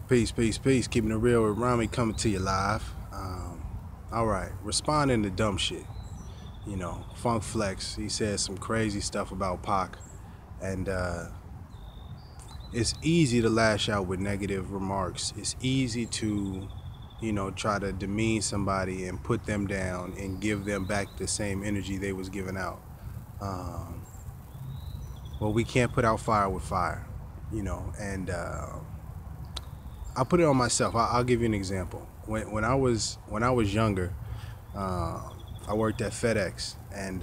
Peace, peace, peace. Keeping it real with Rami coming to you live. All right, responding to dumb shit. Funk Flex, he said some crazy stuff about Pac, and it's easy to lash out with negative remarks. It's easy to, try to demean somebody and put them down and give them back the same energy they was giving out. Um, well, we can't put out fire with fire, and I'll put it on myself. I'll give you an example. When I was younger, uh, I worked at FedEx, and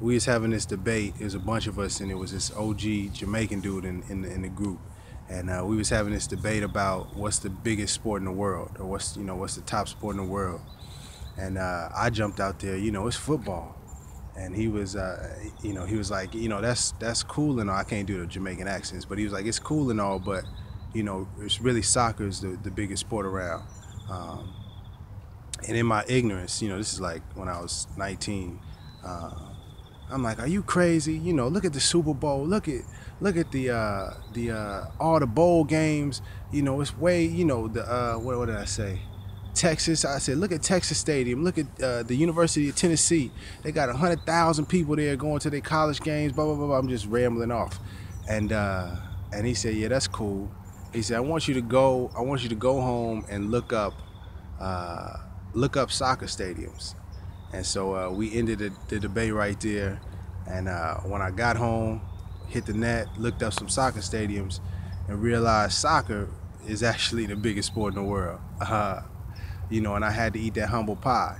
we was having this debate. It was a bunch of us, and it was this OG Jamaican dude in the group, and we was having this debate about what's the biggest sport in the world, or what's the top sport in the world. And I jumped out there. It's football. And he was like, that's cool and all. I can't do the Jamaican accents, but he was like, it's cool and all, but it's really soccer is the biggest sport around. Um, and in my ignorance, this is like when I was 19. Uh, I'm like, are you crazy? Look at the Super Bowl. Look at the all the bowl games. It's way. What did I say? Texas. I said, look at Texas Stadium. Look at the University of Tennessee. They got 100,000 people there going to their college games. Blah blah blah. I'm just rambling off, and he said, yeah, that's cool. He said, I want you to go home and look up soccer stadiums. And so we ended the debate right there. And when I got home, hit the net, looked up some soccer stadiums, and realized soccer is actually the biggest sport in the world. And I had to eat that humble pie.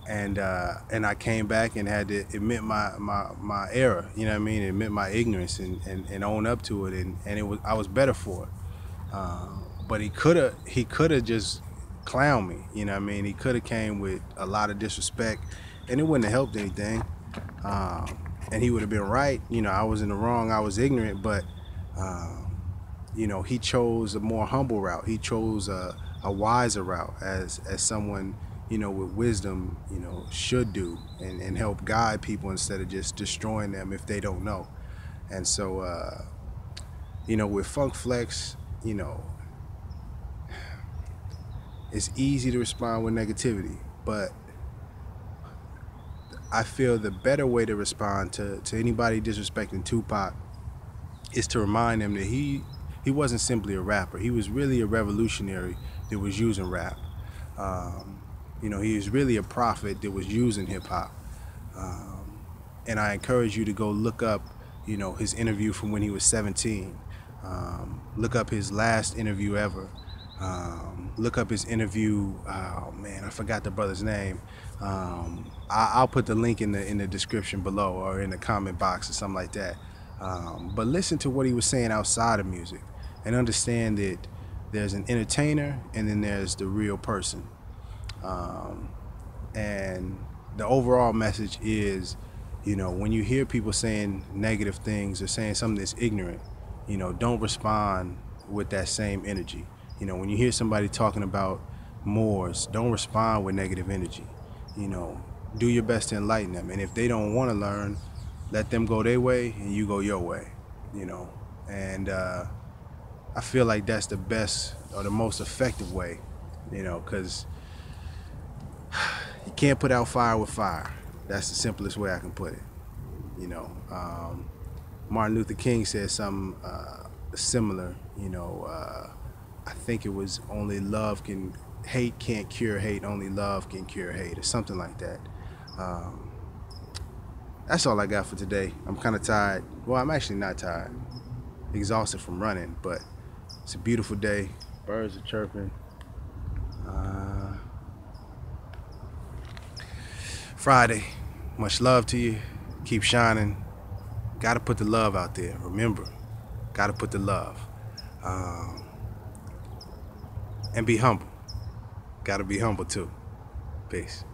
And I came back and had to admit my error, you know what I mean, admit my ignorance and own up to it, and I was better for it. But he coulda just clowned me, you know what I mean. He coulda came with a lot of disrespect, and it wouldn't have helped anything. And he would have been right, I was in the wrong, I was ignorant, but he chose a more humble route. He chose a wiser route as someone with wisdom should do, and help guide people instead of just destroying them if they don't know. And so with Funk Flex, it's easy to respond with negativity, but I feel the better way to respond to anybody disrespecting Tupac is to remind them that he wasn't simply a rapper. He was really a revolutionary that was using rap. He was really a prophet that was using hip hop. And I encourage you to go look up, his interview from when he was 17. Look up his last interview ever. Look up his interview. Oh man, I forgot the brother's name. I'll put the link in the description below or in the comment box or something like that. But listen to what he was saying outside of music, and understand that there's an entertainer and then there's the real person. And the overall message is, when you hear people saying negative things or saying something that's ignorant, don't respond with that same energy. When you hear somebody talking about Moors, don't respond with negative energy. Do your best to enlighten them. And if they don't want to learn, let them go their way and you go your way. And I feel like that's the best or the most effective way, because you can't put out fire with fire. That's the simplest way I can put it. Martin Luther King said something similar. I think it was hate can't cure hate, only love can cure hate, or something like that. That's all I got for today. I'm kind of tired. Well, I'm actually not tired. Exhausted from running, but it's a beautiful day. Birds are chirping. Friday. Much love to you. Keep shining. Gotta put the love out there. Remember, gotta put the love. And be humble. Gotta be humble too. Peace.